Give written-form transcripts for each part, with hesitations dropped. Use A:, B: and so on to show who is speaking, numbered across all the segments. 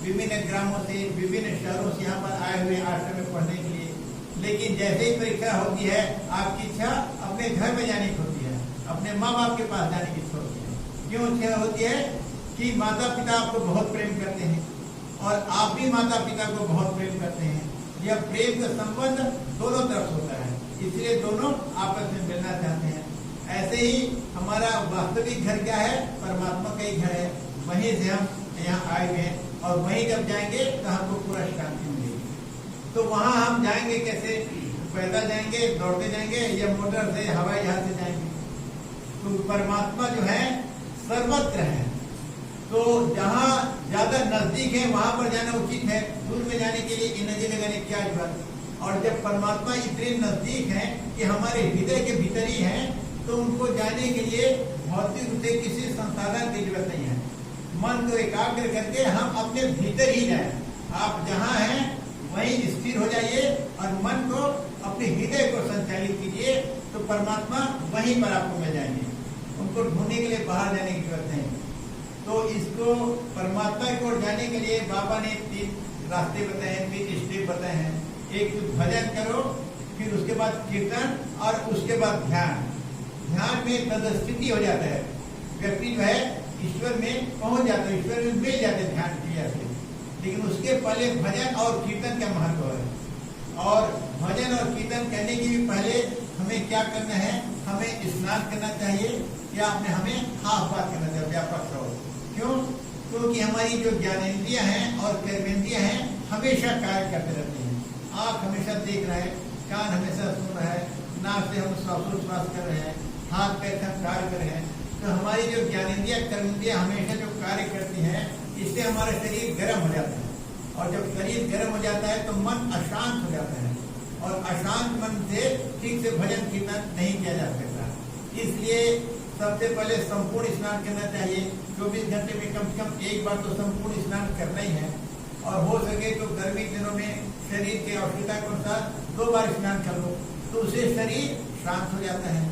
A: विभिन्न ग्रामों से, विभिन्न शहरों से यहाँ पर आए हुए आश्रम में पढ़ने के लिए। लेकिन जैसे ही परीक्षा होती है, आपकी इच्छा अपने घर में जाने की होती है, अपने माँ बाप के पास जाने की इच्छा होती है। क्यों इच्छा होती है? कि माता पिता आपको बहुत प्रेम करते हैं और आप भी माता पिता को बहुत प्रेम करते हैं। यह प्रेम का संबंध दोनों तरफ होता है, इसलिए दोनों आपस में मिलना चाहते हैं। ऐसे ही हमारा वास्तविक घर क्या है? परमात्मा का ही घर है। वहीं से हम यहाँ आए हुए हैं और वहीं जब जाएंगे तो हमको पूरा शांति मिलेगी। तो वहाँ हम जाएंगे कैसे? पैदल जाएंगे, दौड़ते जाएंगे, या मोटर से, हवाई जहाज से जाएंगे? तो परमात्मा जो है सर्वत्र है। तो जहाँ ज्यादा नजदीक है वहां पर जाना उचित है। दूर में जाने के लिए एनर्जी लगाने की क्या जरूरत? और जब परमात्मा इतने नजदीक है कि हमारे हृदय के भीतर ही है, तो उनको जाने के लिए भौतिक रूप से किसी संसाधन की जरूरत नहीं है। मन को एकाग्र करके हम अपने भीतर ही जाए। आप जहाँ हैं वहीं स्थिर हो जाइए और मन को, अपने हृदय को संचालित कीजिए, तो परमात्मा वहीं पर आपको मिल जाएंगे। उनको ढूंढने के लिए बाहर जाने की जरूरत नहीं। तो इसको परमात्मा की ओर जाने के लिए बाबा ने 3 रास्ते बताए हैं, 3 स्टेप बताए हैं। एक तो भजन करो, फिर उसके बाद कीर्तन और उसके बाद ध्यान। ध्यान में तदस्थिति हो जाता है, व्यक्ति जो है ईश्वर में पहुंच जाता है, ईश्वर में मिल जाते हैं ध्यान क्रिया से। लेकिन उसके पहले भजन और कीर्तन का महत्व है। और भजन और कीर्तन करने के भी पहले हमें क्या करना है? हमें स्नान करना चाहिए, या हमें हाथ बात करना चाहिए, व्यापक रहो। क्यों? क्योंकि हमारी जो ज्ञानेंद्रियां हैं और कर्मेंद्रियां हैं हमेशा कार्य करते रहते हैं। आँख हमेशा देख रहा है, कान हमेशा सुन रहा है, नाक से हम श्वासोच्छ्वास कर रहे हैं, हाथ पैर से हम कार्य कर रहे हैं। तो हमारी जो ज्ञानेंद्रिया कर्मेंद्रियां हमेशा जो कार्य करती हैं, इससे हमारा शरीर गर्म हो जाता है। और जब शरीर गर्म हो जाता है तो मन अशांत हो जाता है, और अशांत मन से ठीक से भजन कीर्तन नहीं किया जा सकता। इसलिए सबसे पहले संपूर्ण स्नान करना चाहिए। 24 घंटे में कम से कम एक बार तो संपूर्ण स्नान करना ही है। और हो सके तो गर्मी दिनों में शरीर के आवश्यकता के अनुसार 2 बार स्नान कर लो, तो उससे शरीर शांत हो जाता है।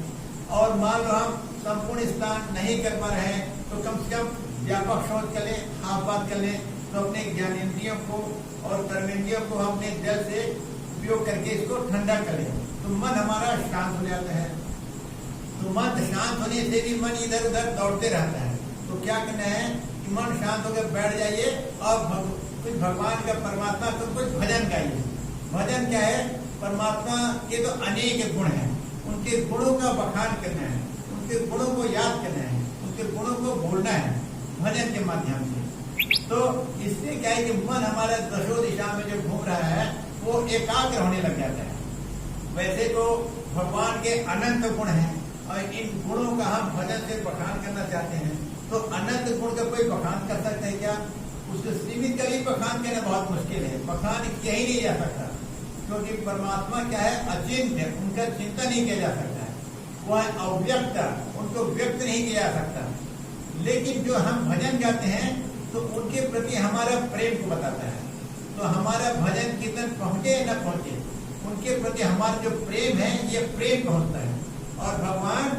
A: और मान लो हम संपूर्ण स्नान नहीं कर पा रहे हैं, तो कम से कम व्यापक शौच कर लें, हाथ बात कर लें। तो अपने ज्ञानेंद्रियों को और कर्मेंद्रियों को हमने जल से उपयोग करके इसको ठंडा कर लें, तो मन हमारा शांत हो जाता है। तो मन शांत होने से भी मन इधर उधर दौड़ते रहता है। तो क्या करना है कि मन शांत होकर बैठ जाइए और कुछ भगवान का, परमात्मा का कुछ भजन गाइए। भजन क्या है? परमात्मा के तो अनेक गुण हैं, उनके गुणों का बखान करना है, उनके गुणों को याद करना है, उनके गुणों को बोलना है भजन के माध्यम से। तो इससे क्या है कि मन हमारा दशो दिशा में जो घूम रहा है वो एकाग्र होने लग जाता है। वैसे तो भगवान के अनंत गुण हैं और इन गुणों का हम भजन से बखान करना चाहते हैं। तो अनंत गुण का कोई बखान कर सकता है क्या? उसको सीमित का भी बखान करना बहुत मुश्किल है, बखान किया ही नहीं जा सकता। क्योंकि परमात्मा क्या है? अचिंत्य, उनका चिंतन नहीं किया जा सकता है। वह अव्यक्त, उनको व्यक्त नहीं किया जा सकता। लेकिन जो हम भजन गाते हैं तो उनके प्रति हमारा प्रेम को बताता है। तो हमारा भजन कीर्तन पहुंचे या न पहुंचे, उनके प्रति हमारा जो प्रेम है ये प्रेम पहुंचता है। और भगवान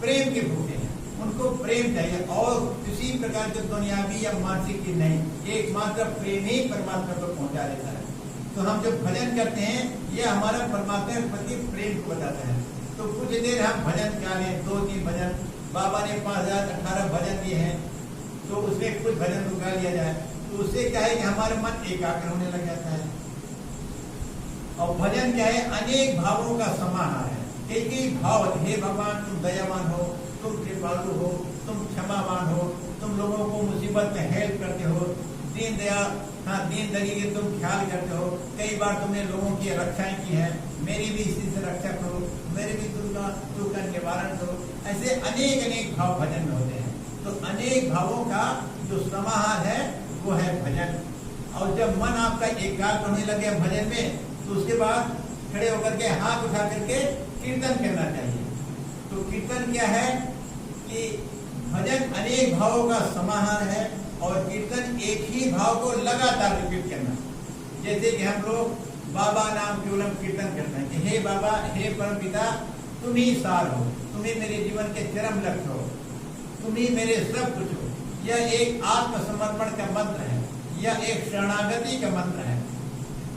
A: प्रेम के भूखे हैं, उनको प्रेम चाहिए और किसी प्रकार के दुनियावी या मानसिक चीज नहीं, एकमात्र प्रेम ही परमात्मा को पहुंचा देता है। तो हम जब भजन करते हैं ये हमारा परमात्मा के प्रति प्रेम को बताता है। तो कुछ देर हम भजन गा लें, 2-3 भजन, बाबा ने 5018 भजन दिए हैं, तो उसमें कुछ भजन गा लिया जाए, तो उससे क्या है कि हमारा मन एकाग्र होने लग जाता है। और भजन क्या है? अनेक भावों का समाहार है। एक ही भाव, हे भगवान तुम दयावान हो, तुम कृपालु हो, तुम क्षमावान हो, तुम लोगों को मुसीबत में हेल्प करते हो, दीन दयाल के तुम ख्याल करते हो। कई बार तुमने लोगों की रक्षाएं की है, मेरी भी इसी से रक्षा करो, मेरे भी दुख का निवारण करो। ऐसे अनेक भाव भजन में होते हैं। तो अनेक भावों का जो समाहार है वो है भजन। और जब मन आपका एकाग्र होने लगे भजन में, तो उसके बाद खड़े होकर के हाथ उठा करके कीर्तन करना चाहिए। तो कीर्तन क्या है कि भजन अनेक भावों का समाहार है और कीर्तन एक ही भाव को लगातार रिपीट करना। जैसे कि हम लोग बाबा नाम केवलम कीर्तन करते हैं कि हे बाबा, हे परम पिता, तुम ही सार हो, तुम ही मेरे जीवन के चरम लक्ष्य हो, तुम ही मेरे सब कुछ हो। यह एक आत्मसमर्पण का मंत्र है। यह एक शरणागति का मंत्र है।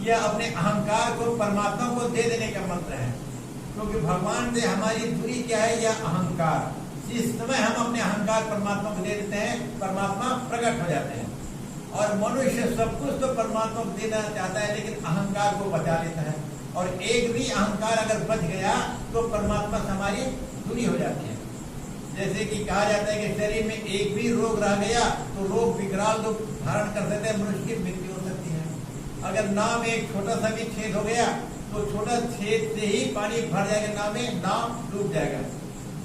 A: यह अपने अहंकार को परमात्मा को दे देने का मंत्र है, क्योंकि भगवान से हमारी दूरी क्या है? यह अहंकार। जिस समय हम अपने अहंकार परमात्मा को दे देते हैं, परमात्मा प्रकट हो जाते हैं। और मनुष्य सब कुछ तो परमात्मा को देना चाहता है, लेकिन अहंकार को बचा लेता है। और एक भी अहंकार अगर बच गया तो परमात्मा से हमारी दूरी हो जाती है। जैसे कि कहा जाता है कि शरीर में एक भी रोग रह गया तो रोग विकराल रूप धारण कर सकते हैं, मनुष्य की मृत्यु हो सकती है। अगर नाव में एक छोटा सा भी छेद हो गया तो छोटा छेद से ही पानी भर जाएगा नाव में, नाव डूब जाएगा।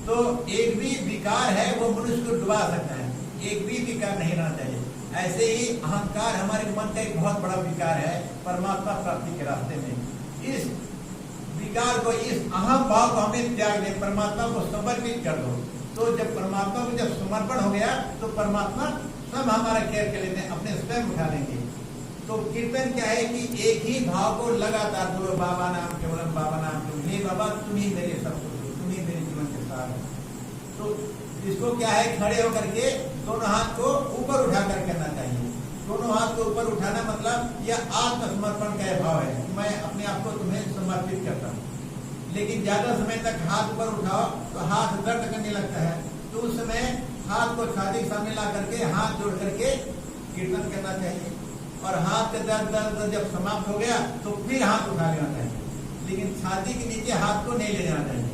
A: तो एक भी विकार है वो मनुष्य को डुबा सकता है, एक भी विकार नहीं रहना चाहिए। ऐसे ही अहंकार हमारे मन का एक बहुत बड़ा विकार है परमात्मा प्राप्ति के रास्ते में। इस विकार को, इस अहम भाव को हमें त्याग दे, परमात्मा को समर्पित कर दो। तो जब परमात्मा को जब समर्पण हो गया तो परमात्मा सब हमारा केयर कर लेते हैं, अपने स्वयं उठा लेंगे। तो कीर्तन क्या है कि एक ही भाव को लगातार बोलो, बाबा नाम केवलम, बाबा नाम केवलम, हे बाबा तुम ही मेरे सब कुछ, तुम ही मेरे जीवन के सार हो। तो इसको क्या है, खड़े होकर के दोनों हाथ को ऊपर उठा कर करना चाहिए। दोनों हाथ को ऊपर उठाना मतलब यह आत्मसमर्पण का भाव है, मैं अपने आप को तुम्हें समर्पित करता हूँ। लेकिन ज्यादा समय तक हाथ ऊपर उठाओ तो हाथ दर्द करने लगता है, तो उस समय हाथ को छाती के सामने ला करके हाथ जोड़ करके कीर्तन करना चाहिए। और हाथ का दर्द जब समाप्त हो गया तो फिर हाथ उठा लेना चाहिए, लेकिन छाती के नीचे हाथ को नहीं ले जाना चाहिए।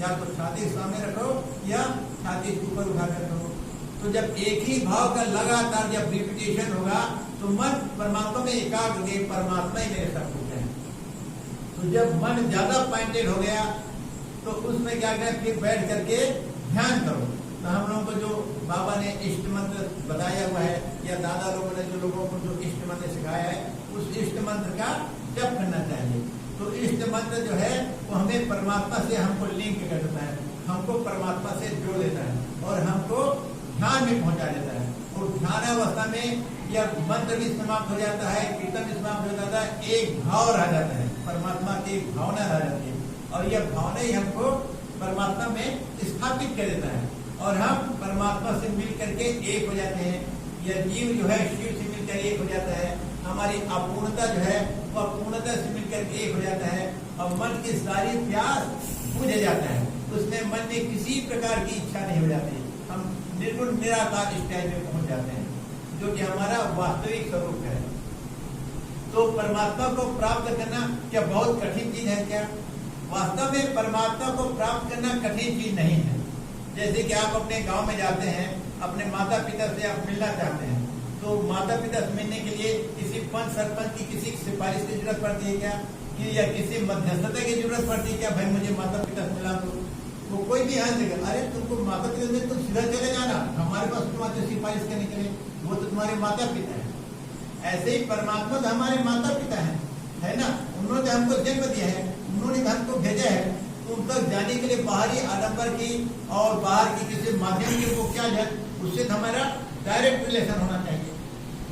A: या तो छाती के सामने रखो या छाती के ऊपर उठा कर रखो। तो जब एक ही भाव का लगातार जब रिपीटेशन होगा तो मन परमात्मा में एकाग्र हो गए, परमात्मा ही मेरे सब कुछ है। तो जब मन ज्यादा पॉइंटेड हो गया तो उसमें क्या करें, फिर बैठ करके ध्यान करो। तो हम लोगों को जो बाबा ने इष्ट मंत्र बताया हुआ है, या दादा लोगों ने जो लोगों को जो इष्ट मंत्र सिखाया है, उस इष्ट मंत्र का जप करना चाहिए। तो इष्ट मंत्र जो है वो हमें परमात्मा से हमको लिंक कर देता है, हमको परमात्मा से जोड़ देता है और हमको ध्यान में पहुंचा देता है। और ध्यान अवस्था में यह मंत्र भी समाप्त हो जाता है, कीर्तन भी समाप्त हो जाता है, एक भाव रह जाता है, परमात्मा की एक भावना रह जाती है। और यह भावना ही हमको परमात्मा में स्थापित कर देता है और हम परमात्मा से मिल करके एक हो जाते हैं। यह जीव जो है शिव से मिलकर एक हो जाता है, हमारी अपूर्णता जो है वह पूर्णता से मिलकर एक हो जाता है और मन की सारी प्यास बुझ जाता है। उसमें मन में किसी प्रकार की इच्छा नहीं हो जाती, हम निर्गुण निराकार स्टेज में पहुंच जाते हैं, जो कि हमारा वास्तविक स्वरूप है। तो परमात्मा को प्राप्त करना क्या बहुत कठिन चीज है क्या? वास्तव में परमात्मा को प्राप्त करना कठिन चीज नहीं है। जैसे कि आप अपने गांव में जाते हैं, अपने माता पिता से आप मिलना चाहते हैं, तो माता पिता से मिलने के लिए किसी पंच सरपंच की किसी सिफारिश की जरूरत पड़ती है क्या? कि या किसी मध्यस्थता की जरूरत पड़ती है क्या? भाई मुझे माता पिता से मिला दो। तो कोई भी हाँ देगा, अरे तुमको माता पिता से तुम सीधा चले जाना, हमारे पास तुम्हारे सिफारिश करने के लिए, वो तो तुम्हारे माता पिता है। ऐसे ही परमात्मा तो हमारे माता पिता है ना? उन्होंने हमको जन्म दिया है, उन्होंने हमको भेजा है। उन तक जाने के लिए बाहरी आडंबर की और बाहर की किसी माध्यम के वो क्या है, उससे हमारा डायरेक्ट रिलेशन होना चाहिए।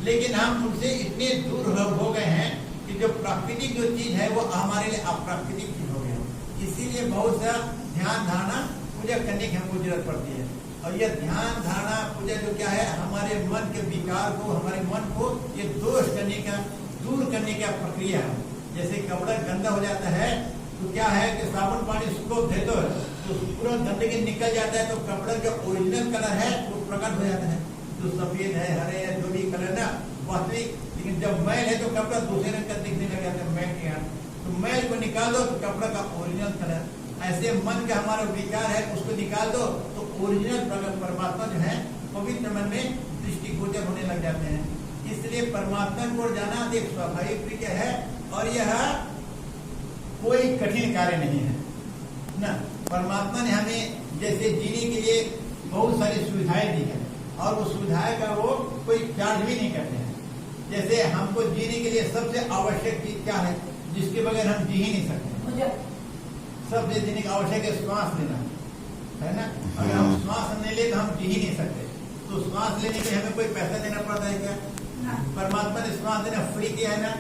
A: लेकिन हम उनसे इतने दूर हो गए हैं कि जो प्राकृतिक जो चीज है वो हमारे लिए अप्राकृतिक चीज हो गया। इसीलिए बहुत सा ध्यान धारणा पूजा करने की हमको जरूरत पड़ती है। और यह ध्यान धारणा पूजा जो क्या है, हमारे मन के विकार को, हमारे मन को ये दोष करने का, दूर करने का प्रक्रिया है। जैसे कपड़ा गंदा हो जाता है तो क्या है कि साबुन पानी उसको दे दो तो पूरा गंदगी निकल जाता है, तो कपड़ा जो ओरिजिनल कलर है वो प्रकट हो जाता है, जो सफेद है, हरे है, जो भी कलर ना वास्तविक। लेकिन जब मैल है तो कपड़ा दूसरे रंग का दिखने लग जाता है, मैल के यहाँ तो मैल को निकाल दो तो कपड़ा का ओरिजिनल कलर। ऐसे मन का हमारा विकार है उसको निकाल दो तो ओरिजिनल परमात्मा जो है पवित्र मन में दृष्टिगोचर होने लग जाते हैं। इसलिए परमात्मा को जाना एक स्वाभाविक क्रिया है और यह कोई कठिन कार्य नहीं है ना। परमात्मा ने हमें जैसे जीने के लिए बहुत सारी सुविधाएं दी है और वो सुविधाएं का वो कोई चार्ज भी नहीं करते हैं। जैसे हमको जीने के लिए सबसे आवश्यक चीज क्या है, जिसके बगैर हम जी ही नहीं सकते। सबसे जीने का आवश्यक है श्वास लेना, है ना? अगर हम श्वास नहीं ले तो हम जी ही नहीं सकते। तो श्वास लेने के लिए हमें कोई पैसा देना पड़ता है क्या? परमात्मा ने श्वास देना फ्री किया है ना।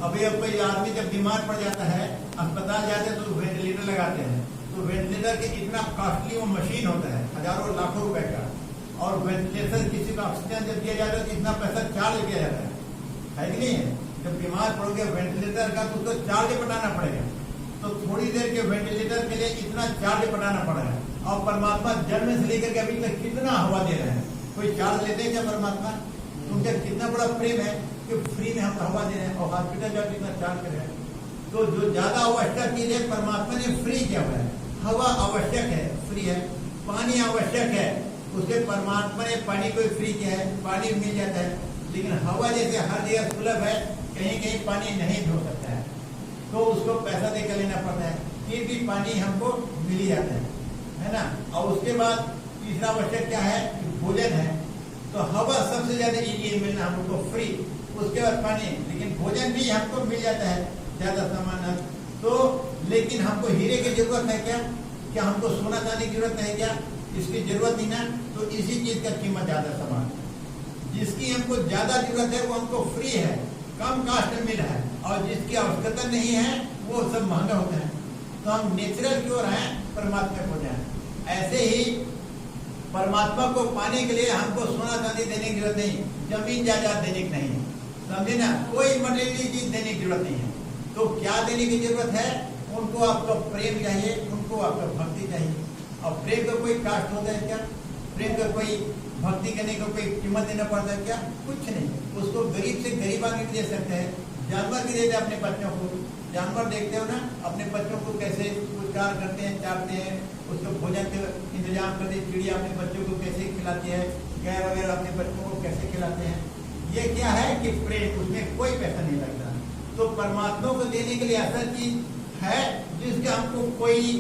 A: अभी अब कोई आदमी जब बीमार पड़ जाता है, अस्पताल जाते हैं तो वेंटिलेटर लगाते हैं, तो वेंटिलेटर के इतना कॉस्टली वो मशीन होता है, हजारों लाखों रुपए का। और वेंटिलेटर किसी को ऑक्सीजन जब दिया जाता है तो इतना पैसा चार्ज किया जाता है। है कि नहीं है? जब बीमार पड़ोगे वेंटिलेटर का तो उसको चार्ज बनाना पड़ेगा, तो थोड़ी देर के वेंटिलेटर के लिए इतना चार्ज बनाना पड़ेगा। और परमात्मा जन्म से लेकर के अभी तक कितना हवा दे रहे हैं, कोई चार्ज लेते हैं क्या परमात्मा? उनका कितना बड़ा प्रेम है कि फ्री में हम हवा दे रहे हैं और हॉस्पिटल जाकर कितना चार्ज कर रहे हैं। तो जो ज्यादा आवश्यक चीज है परमात्मा ने फ्री किया हुआ है। हवा आवश्यक है, फ्री है। पानी आवश्यक है, उसके परमात्मा ने पानी को फ्री किया है, पानी मिल जाता है। लेकिन हवा जैसे हर जगह सुलभ है, कहीं कहीं पानी नहीं ढो सकता है, तो उसको पैसा देकर लेना पड़ता है, फिर भी पानी हमको मिल ही जाता है ना। और उसके बाद तीसरा आवश्यक क्या है? भोजन है। तो हवा सबसे ज्यादा ये मिलना हमको फ्री, उसके बाद पानी, लेकिन भोजन भी हमको मिल जाता है ज्यादा सामान है। तो लेकिन हमको हीरे की जरूरत है क्या? क्या हमको सोना चांदी की जरूरत है क्या? इसकी जरूरत नहीं ना। तो इसी चीज का कीमत ज्यादा सामान, जिसकी हमको ज्यादा जरूरत है वो हमको फ्री है, कम कास्ट में मिल रहा है, और जिसकी आवश्यकता नहीं है वो सब महंगा होता है। तो हम नेचुरल क्यों हैं? परमात्मा को जाए। ऐसे ही परमात्मा को पाने के लिए हमको सोना चांदी देने की जरूरत नहीं, जमीन जायदाद देने की नहीं है, समझे ना। कोई मटेरियल चीज देने की जरूरत नहीं है। तो क्या देने की जरूरत है? उनको आपका प्रेम चाहिए, उनको आपका भक्ति चाहिए। और प्रेम का कोई कास्ट होता है क्या? प्रेम का कोई भक्ति करने को कोई कीमत देना पड़ता है क्या? कुछ नहीं। उसको गरीब से गरीब आदमी दे सकते हैं, जानवर भी देते हैं अपने बच्चों को। जानवर देखते हो ना, अपने बच्चों को कैसे उपचार करते हैं, चाटते हैं, उसको भोजन का इंतजाम करते हैं। चिड़िया अपने बच्चों को कैसे खिलाती है, गाय वगैरह अपने बच्चों को कैसे खिलाते हैं। ये क्या है कि प्रेम, उसमें कोई पैसा नहीं लगता। तो परमात्मा को देने के लिए ऐसा चीज है जिसका हमको कोई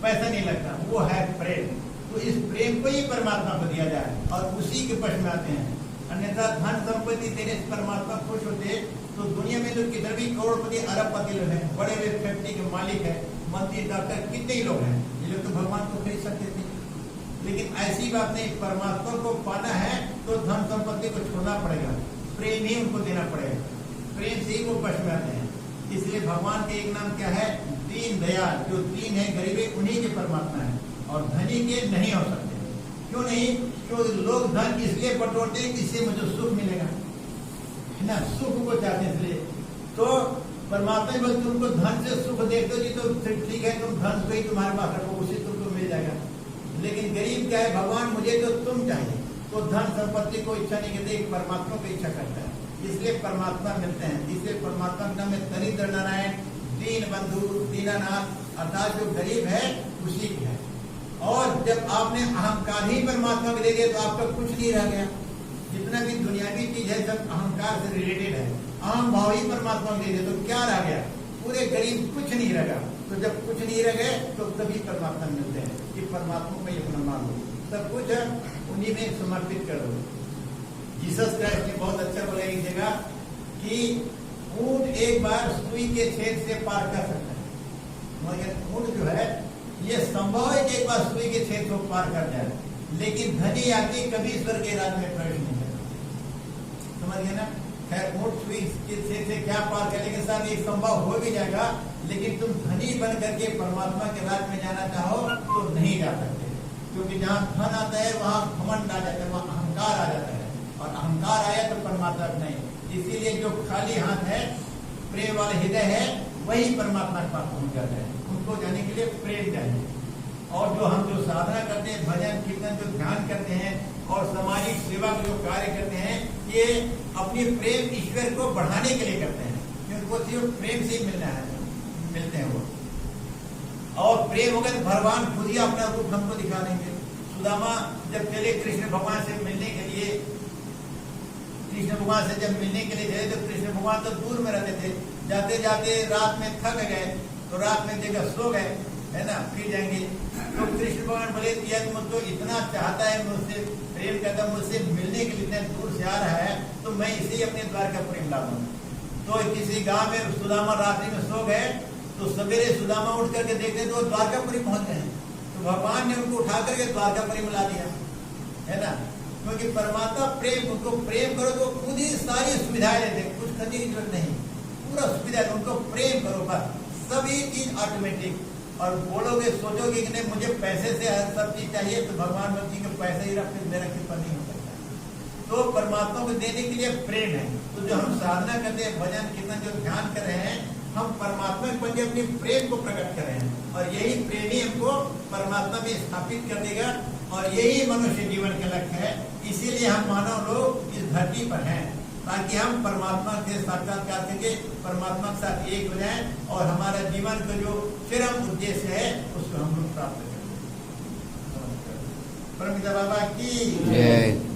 A: पैसा नहीं लगता, वो है प्रेम। तो इस प्रेम को ही परमात्मा को दिया जाए और उसी के पक्ष में आते हैं। अन्यथा धन संपत्ति देने से परमात्मा खुश होते, तो दुनिया में तो किधर भी करोड़पति अरबपति लोग हैं, बड़े बड़े फैक्ट्री के मालिक है, मंत्री डॉक्टर कितने ही लोग हैं, ये लोग तो भगवान को खरीद सकते थे। लेकिन ऐसी बात नहीं, परमात्मा को पाना है तो धन संपत्ति को छोड़ना पड़ेगा, प्रेम ही उनको देना पड़ेगा, प्रेम से ही वो पक्ष में आते हैं। इसलिए भगवान के एक नाम क्या है? दीन दयाल। जो दीन है, गरीब है, उन्हीं के परमात्मा है, और धनी के नहीं हो सकते। क्यों नहीं? क्यों लोग धन इसलिए बटोरते हैं कि इससे मुझे सुख मिलेगा, है ना, सुख को चाहते हैं इसलिए। तो परमात्मा बस तुमको धन से सुख देखते हो जी, तो ठीक है, तुम धन को ही तुम्हारे पास रखो, उसी तुमको मिल जाएगा। लेकिन गरीब क्या है? भगवान मुझे तो तुम चाहिए, तो धन संपत्ति को इच्छा नहीं करते, परमात्मा को इच्छा करता है, इसलिए परमात्मा मिलते हैं। इसलिए परमात्मा का नाम है दरिद्र नारायण, दीन बंधु, दीनानाथ, अर्थात जो गरीब है उसी की है। और जब आपने अहंकार ही परमात्मा को दे दिया तो आपका कुछ नहीं रह गया। जितना भी दुनियावी चीज है सब अहंकार से रिलेटेड है, अहम भाव ही परमात्मा को दे दिया तो क्या रह गया? पूरे गरीब कुछ नहीं रह गया। तो जब कुछ नहीं रह गए तो तभी परमात्मा मिलते हैं कि परमात्मा को अपना मान लो, सब कुछ उन्हीं में समर्पित कर दो। जीसस क्राइस्ट ने बहुत अच्छा बोला एक जगह कि ऊंट एक बार सुई के छेद से पार कर सकता है, मगर ऊंट जो है ये संभव है कि एक बार सुई के छेद को पार कर जाए, लेकिन धनी आदमी कभी स्वर्ग के राज्य में प्रवेश नहीं करता। समझ गए ना? खैर ऊंट सुई के छेद से क्या पार करने के साथ ये संभव हो भी जाएगा, लेकिन तुम धनी बन करके परमात्मा के राज्य में जाना चाहो तो नहीं जा सकते, क्योंकि जहाँ धन आता है वहाँ घमंड आ जाता है, वहाँ अहंकार आ जाता है, और अहंकार आया तो परमात्मा नहीं। इसीलिए जो खाली हाथ है, प्रेम वाले हृदय है, वही परमात्मा के पास पहुंच जाता है। उनको जाने के लिए प्रेम चाहिए। और जो हम जो साधना करते हैं, भजन कीर्तन, जो ध्यान करते हैं और सामाजिक सेवा के जो कार्य करते हैं, ये अपनी प्रेम ईश्वर को बढ़ाने के लिए करते हैं, क्योंकि वो सिर्फ प्रेम से ही मिलते हैं वो। और प्रेम होगा तो भगवान खुद ही अपना रूप हमको दिखा देंगे। सुदामा जब चले कृष्ण भगवान से मिलने के लिए, कृष्ण भगवान से जब मिलने के लिए गए तो कृष्ण भगवान तो दूर में रहते थे, जाते जाते रात में थक गए तो रात में जगह सो गए, है ना, फिर जाएंगे। तो कृष्ण भगवान बोले यदि मुझको इतना चाहता है, मुझसे प्रेम करता, मुझसे मिलने के लिए इतने दूर से आ रहा है, तो मैं इसे ही अपने द्वार का प्रेम ला दूंगा। तो किसी गांव में सुदामा रात्रि में सो गए, तो सवेरे सुदामा उठ करके देखते तो द्वारकापुरी पहुंच गए। तो भगवान ने उनको उठा करके द्वारकापुरी में ला दिया, है ना, क्योंकि परमात्मा प्रेम, उनको प्रेम करो तो खुद ही सारी सुविधाएं देते, कुछ करने की जरूरत नहीं, पूरा सुविधा, उनको प्रेम करो बस, सभी चीज ऑटोमेटिक। और बोलोगे सोचोगे कि नहीं मुझे पैसे से हर सब चीज चाहिए, तो भगवान बोलती कि पैसे ही रख मेरा कृपा नहीं हो सकता। तो परमात्मा को देने के लिए प्रेम है। तो जो हम साधना करते हैं, भजन कीर्तन जो ध्यान कर रहे हैं, हम परमात्मा के प्रति अपने प्रेम को प्रकट कर रहे हैं और यही प्रेम ही हमको परमात्मा में स्थापित कर देगा और यही मनुष्य जीवन का लक्ष्य है। इसीलिए हम मानव लोग इस धरती पर हैं, ताकि हम परमात्मा के साक्षात्कार करके परमात्मा के साथ एक हो जाएं और हमारा जीवन का जो चरम उद्देश्य है उसको हम लोग प्राप्त करें। परमपिता बाबा की जय।